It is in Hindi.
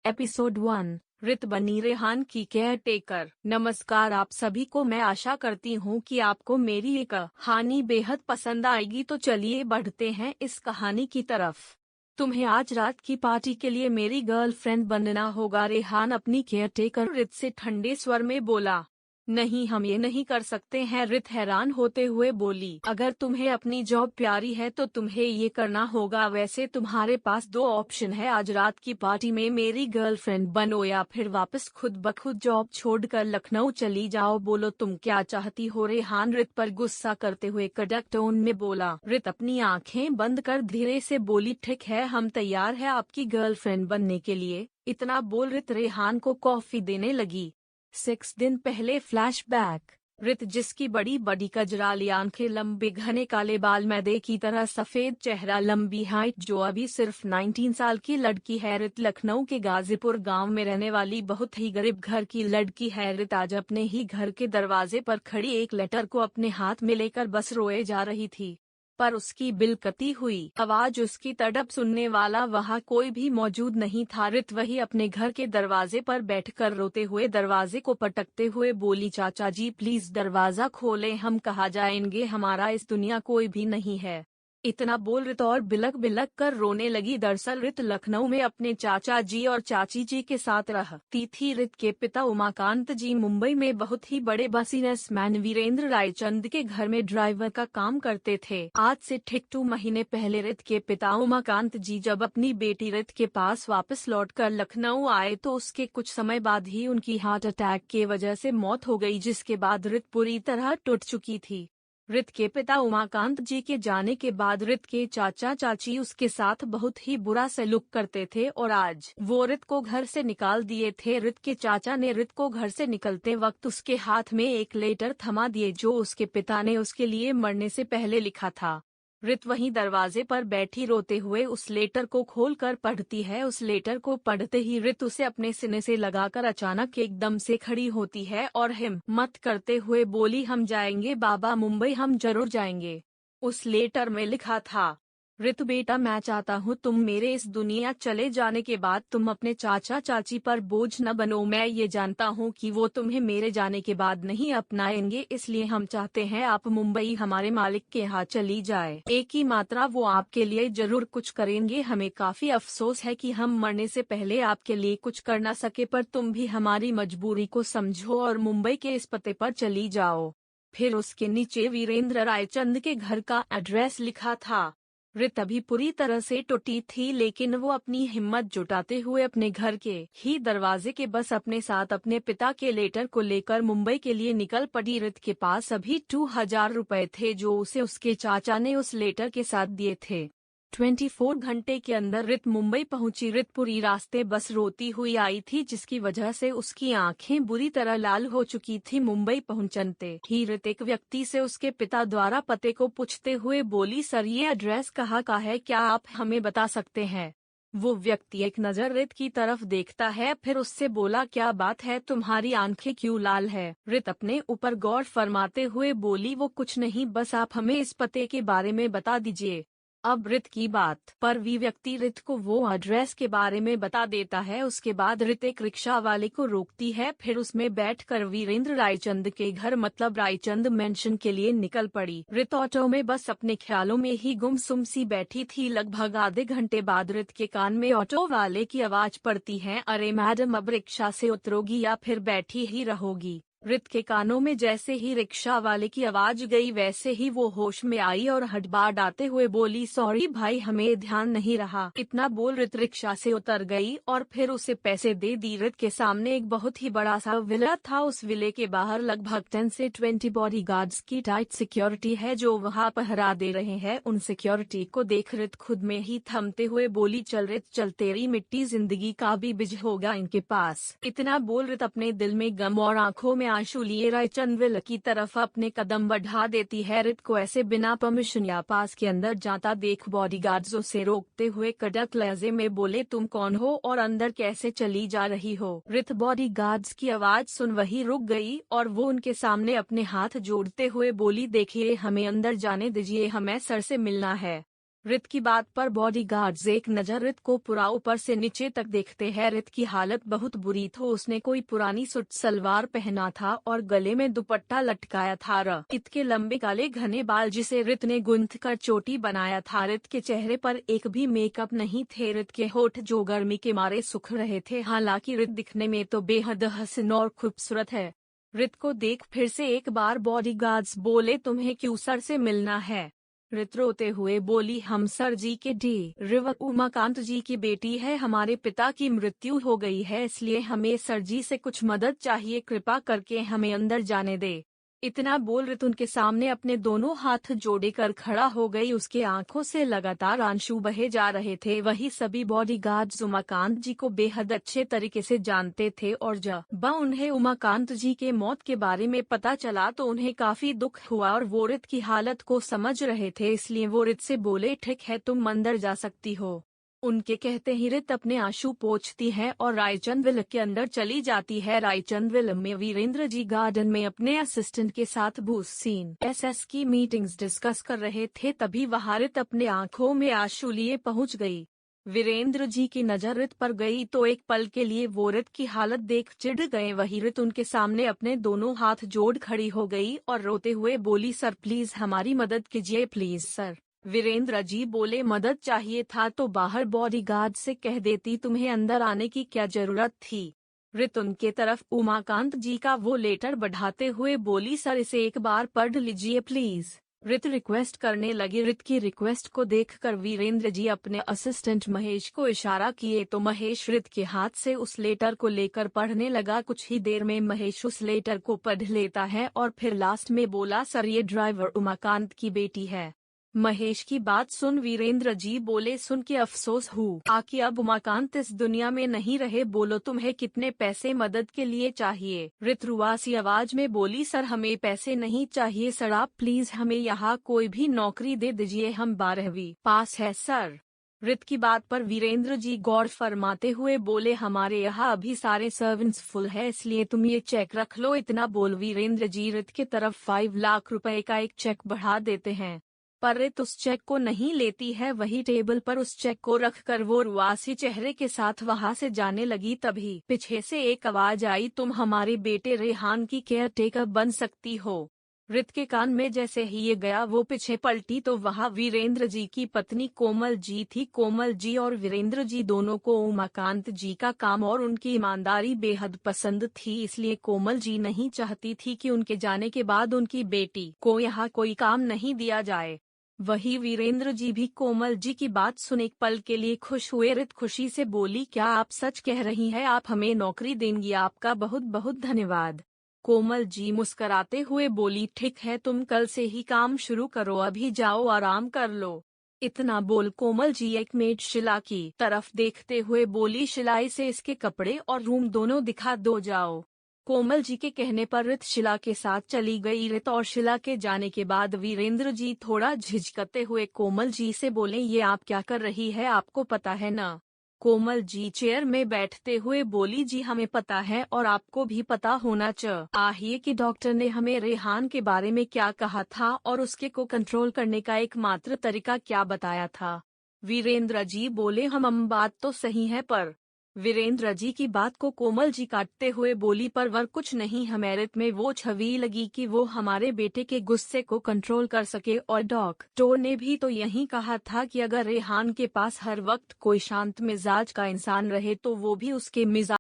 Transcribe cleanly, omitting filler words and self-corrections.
एपिसोड 1। रित बनी रेहान की केयर टेकर। नमस्कार आप सभी को। मैं आशा करती हूँ कि आपको मेरी ये कहानी बेहद पसंद आएगी। तो चलिए बढ़ते हैं इस कहानी की तरफ। तुम्हें आज रात की पार्टी के लिए मेरी गर्लफ्रेंड बनना होगा, रेहान अपनी केयर टेकर रित से ठंडे स्वर में बोला। नहीं, हम ये नहीं कर सकते हैं, रित हैरान होते हुए बोली। अगर तुम्हें अपनी जॉब प्यारी है तो तुम्हें ये करना होगा। वैसे तुम्हारे पास दो ऑप्शन है, आज रात की पार्टी में मेरी गर्लफ्रेंड बनो या फिर वापस खुद ब खुद जॉब छोड़कर लखनऊ चली जाओ। बोलो तुम क्या चाहती हो, रेहान रित पर गुस्सा करते हुए कड़क टोन में बोला। रित अपनी आंखें बंद कर धीरे से बोली, ठीक है, हम तैयार है आपकी गर्लफ्रेंड बनने के लिए। इतना बोल रित रेहान को कॉफी देने लगी। 6 दिन पहले फ्लैशबैक। रित, जिसकी बड़ी बड़ी कजराली आंखें, लंबे घने काले बाल, मैदे की तरह सफेद चेहरा, लंबी हाइट, जो अभी सिर्फ 19 साल की लड़की है। रित लखनऊ के गाजीपुर गांव में रहने वाली बहुत ही गरीब घर की लड़की है। रित आज अपने ही घर के दरवाजे पर खड़ी एक लेटर को अपने हाथ में लेकर बस रोए जा रही थी, पर उसकी बिलकती हुई आवाज, उसकी तड़प सुनने वाला वहाँ कोई भी मौजूद नहीं था। रित वही अपने घर के दरवाजे पर बैठकर रोते हुए दरवाजे को पटकते हुए बोली, चाचा जी प्लीज दरवाजा खोलें, हम कहाँ जाएंगे, हमारा इस दुनिया कोई भी नहीं है। इतना बोल रित और बिलक बिलक कर रोने लगी। दरअसल रित लखनऊ में अपने चाचा जी और चाची जी के साथ रहती थी। रित के पिता उमाकांत जी मुंबई में बहुत ही बड़े बिजनेसमैन वीरेंद्र रायचंद के घर में ड्राइवर का काम करते थे। आज से ठीक 2 महीने पहले रित के पिता उमाकांत जी जब अपनी बेटी रित के पास वापस लौटकर लखनऊ आए तो उसके कुछ समय बाद ही उनकी हार्ट अटैक के वजह से मौत हो गई, जिसके बाद रित पूरी तरह टूट चुकी थी। रित के पिता उमाकांत जी के जाने के बाद रित के चाचा चाची उसके साथ बहुत ही बुरा सलूक करते थे और आज वो रित को घर से निकाल दिए थे। रित के चाचा ने रित को घर से निकलते वक्त उसके हाथ में एक लेटर थमा दिए जो उसके पिता ने उसके लिए मरने से पहले लिखा था। रित वहीं दरवाजे पर बैठी रोते हुए उस लेटर को खोलकर पढ़ती है। उस लेटर को पढ़ते ही रित उसे अपने सीने से लगाकर अचानक एकदम से खड़ी होती है और हिम्मत करते हुए बोली, हम जाएंगे बाबा, मुंबई हम जरूर जाएंगे। उस लेटर में लिखा था, रित बेटा, मैं चाहता हूँ तुम मेरे इस दुनिया चले जाने के बाद तुम अपने चाचा चाची पर बोझ न बनो। मैं ये जानता हूँ कि वो तुम्हें मेरे जाने के बाद नहीं अपनाएंगे, इसलिए हम चाहते हैं आप मुंबई हमारे मालिक के यहाँ चली जाए। एक ही मात्रा वो आपके लिए जरूर कुछ करेंगे। हमें काफी अफसोस है कि हम मरने से पहले आपके लिए कुछ कर न सके, पर तुम भी हमारी मजबूरी को समझो और मुंबई के इस पते पर चली जाओ। फिर उसके नीचे वीरेंद्र रायचंद के घर का एड्रेस लिखा था। रित अभी पूरी तरह से टूटी थी, लेकिन वो अपनी हिम्मत जुटाते हुए अपने घर के ही दरवाजे के बस अपने साथ अपने पिता के लेटर को लेकर मुंबई के लिए निकल पड़ी। रित के पास अभी 2000 रुपए थे जो उसे उसके चाचा ने उस लेटर के साथ दिए थे। 24 घंटे के अंदर रित मुंबई पहुंची। रित पूरी रास्ते बस रोती हुई आई थी, जिसकी वजह से उसकी आंखें बुरी तरह लाल हो चुकी थी। मुंबई पहुंचते ही रित एक व्यक्ति से उसके पिता द्वारा पते को पूछते हुए बोली, सर ये एड्रेस कहाँ का है, क्या आप हमें बता सकते हैं। वो व्यक्ति एक नजर रित की तरफ देखता है, फिर उससे बोला, क्या बात है, तुम्हारी आंखें क्यों लाल है। रित अपने ऊपर गौर फरमाते हुए बोली, वो कुछ नहीं, बस आप हमें इस पते के बारे में बता दीजिए। अब रित की बात पर वी व्यक्ति रित को वो एड्रेस के बारे में बता देता है। उसके बाद रित एक रिक्शा वाले को रोकती है, फिर उसमें बैठकर वीरेंद्र रायचंद के घर मतलब रायचंद मेंशन के लिए निकल पड़ी। रित ऑटो में बस अपने ख्यालों में ही गुमसुम सी बैठी थी। लगभग आधे घंटे बाद रित के कान में ऑटो वाले की आवाज पड़ती है, अरे मैडम, अब रिक्शा से उतरोगी या फिर बैठी ही रहोगी। रित के कानों में जैसे ही रिक्शा वाले की आवाज गई वैसे ही वो होश में आई और हड़बड़ाते हुए बोली, सॉरी भाई, हमें ध्यान नहीं रहा। इतना बोल रित रिक्शा से उतर गई और फिर उसे पैसे दे दी। रित के सामने एक बहुत ही बड़ा सा विला था। उस विले के बाहर लगभग 10 से 20 बॉडीगार्ड्स की टाइट सिक्योरिटी है जो वहाँ पहरा दे रहे हैं। उन सिक्योरिटी को देख रित खुद में ही थमते हुए बोली, चल रित चल, तेरी मिट्टी जिंदगी का भी बिज होगा इनके पास। इतना बोल रित अपने दिल में गम और आंखों में आंसू लिए रायचंद विला की तरफ अपने कदम बढ़ा देती है। रित को ऐसे बिना परमिशन या पास के अंदर जाता देख बॉडीगार्ड्स उसे रोकते हुए कड़क लहजे में बोले, तुम कौन हो और अंदर कैसे चली जा रही हो। रित बॉडीगार्ड्स की आवाज सुन वही रुक गई और वो उनके सामने अपने हाथ जोड़ते हुए बोली, देखिए, हमें अंदर जाने दीजिए, हमें सर से मिलना है। रित की बात पर बॉडीगार्ड्स एक नजर रित को पूरा ऊपर से नीचे तक देखते हैं। रित की हालत बहुत बुरी थी, उसने कोई पुरानी सूट सलवार पहना था और गले में दुपट्टा लटकाया था। रित के लंबे काले घने बाल जिसे रित ने गूंथ कर चोटी बनाया था। रित के चेहरे पर एक भी मेकअप नहीं थे। रित के होठ जो गर्मी के मारे सूख रहे थे। हालांकि रित दिखने में तो बेहद हसीन और खूबसूरत है। रित को देख फिर से एक बार बॉडीगार्ड्स बोले, तुम्हें क्यों सर से मिलना है? रित रोते हुए बोली, हम सर जी के रिवर उमाकांत जी की बेटी है। हमारे पिता की मृत्यु हो गई है, इसलिए हमें सर जी से कुछ मदद चाहिए। कृपा करके हमें अंदर जाने दे। इतना बोल रित उनके सामने अपने दोनों हाथ जोड़े कर खड़ा हो गई। उसके आंखों से लगातार आंसू बहे जा रहे थे। वही सभी बॉडीगार्ड्स उमाकांत जी को बेहद अच्छे तरीके से जानते थे और जब उन्हें उमाकांत जी के मौत के बारे में पता चला तो उन्हें काफी दुख हुआ और वो रित की हालत को समझ रहे थे। इसलिए वो रित से बोले, ठीक है, तुम अंदर जा सकती हो। उनके कहते ही रित अपने आंसू पोंछती है और रायचंद विला के अंदर चली जाती है। रायचंद विला में वीरेंद्र जी गार्डन में अपने असिस्टेंट के साथ भूसीन एसएस की मीटिंग्स डिस्कस कर रहे थे। तभी वहां रित अपने आंखों में आंसू लिए पहुंच गई। वीरेंद्र जी की नजर रित पर गई तो एक पल के लिए वो रित की हालत देख चिढ़ गए। वही रित उनके सामने अपने दोनों हाथ जोड़ खड़ी हो गई और रोते हुए बोली, सर प्लीज हमारी मदद कीजिए, प्लीज सर। वीरेंद्र जी बोले, मदद चाहिए था तो बाहर बॉडीगार्ड से कह देती, तुम्हें अंदर आने की क्या जरूरत थी? रित उनके तरफ उमाकांत जी का वो लेटर बढ़ाते हुए बोली, सर इसे एक बार पढ़ लीजिए प्लीज। रित रिक्वेस्ट करने लगी। रित की रिक्वेस्ट को देखकर वीरेंद्र जी अपने असिस्टेंट महेश को इशारा किए तो महेश रित के हाथ से उस लेटर को लेकर पढ़ने लगा। कुछ ही देर में महेश उस लेटर को पढ़ लेता है और फिर लास्ट में बोला, सर ये ड्राइवर उमाकांत की बेटी है। महेश की बात सुन वीरेंद्र जी बोले, सुन के अफसोस हुआ कि अब उमाकांत इस दुनिया में नहीं रहे। बोलो तुम्हें कितने पैसे मदद के लिए चाहिए? रित रुआसी आवाज में बोली, सर हमें पैसे नहीं चाहिए सर, आप प्लीज हमें यहाँ कोई भी नौकरी दे दीजिए, हम 12वीं पास है सर। रित की बात पर वीरेंद्र जी गौर फरमाते हुए बोले, हमारे यहाँ अभी सारे सर्वेंट्स फुल है, इसलिए तुम ये चेक रख लो। इतना बोल वीरेंद्र जी रित की तरफ 5 लाख रुपए का एक चेक बढ़ा देते हैं, पर रित उस चेक को नहीं लेती है। वही टेबल पर उस चेक को रखकर वो रुआसी चेहरे के साथ वहां से जाने लगी। तभी पीछे से एक आवाज आई, तुम हमारे बेटे रेहान की केयर टेकर बन सकती हो। रित के कान में जैसे ही ये गया वो पीछे पलटी तो वहां वीरेंद्र जी की पत्नी कोमल जी थी। कोमल जी और वीरेंद्र जी दोनों को उमाकांत जी का काम और उनकी ईमानदारी बेहद पसंद थी, इसलिए कोमल जी नहीं चाहती थी कि उनके जाने के बाद उनकी बेटी को यहाँ कोई काम नहीं दिया जाए। वही वीरेंद्र जी भी कोमल जी की बात सुन एक पल के लिए खुश हुए। रित खुशी से बोली, क्या आप सच कह रही हैं? आप हमें नौकरी देंगी? आपका बहुत बहुत धन्यवाद। कोमल जी मुस्कराते हुए बोली, ठीक है, तुम कल से ही काम शुरू करो, अभी जाओ आराम कर लो। इतना बोल कोमल जी एक मेड शिला की तरफ देखते हुए बोली, शिला इसे इसके कपड़े और रूम दोनों दिखा दो, जाओ। कोमल जी के कहने पर रित शिला के साथ चली गई। रित और शिला के जाने के बाद वीरेंद्र जी थोड़ा झिझकते हुए कोमल जी से बोले, ये आप क्या कर रही है, आपको पता है ना? कोमल जी चेयर में बैठते हुए बोली, जी हमें पता है और आपको भी पता होना चाहिए कि डॉक्टर ने हमें रेहान के बारे में क्या कहा था और उसके को कंट्रोल करने का एकमात्र तरीका क्या बताया था। वीरेंद्र जी बोले, हम बात तो सही है, पर वीरेंद्र जी की बात को कोमल जी काटते हुए बोली, पर कुछ नहीं, हमें रित में वो छवि लगी कि वो हमारे बेटे के गुस्से को कंट्रोल कर सके और डॉक्टर ने भी तो यही कहा था कि अगर रेहान के पास हर वक्त कोई शांत मिजाज का इंसान रहे तो वो भी उसके मिजाज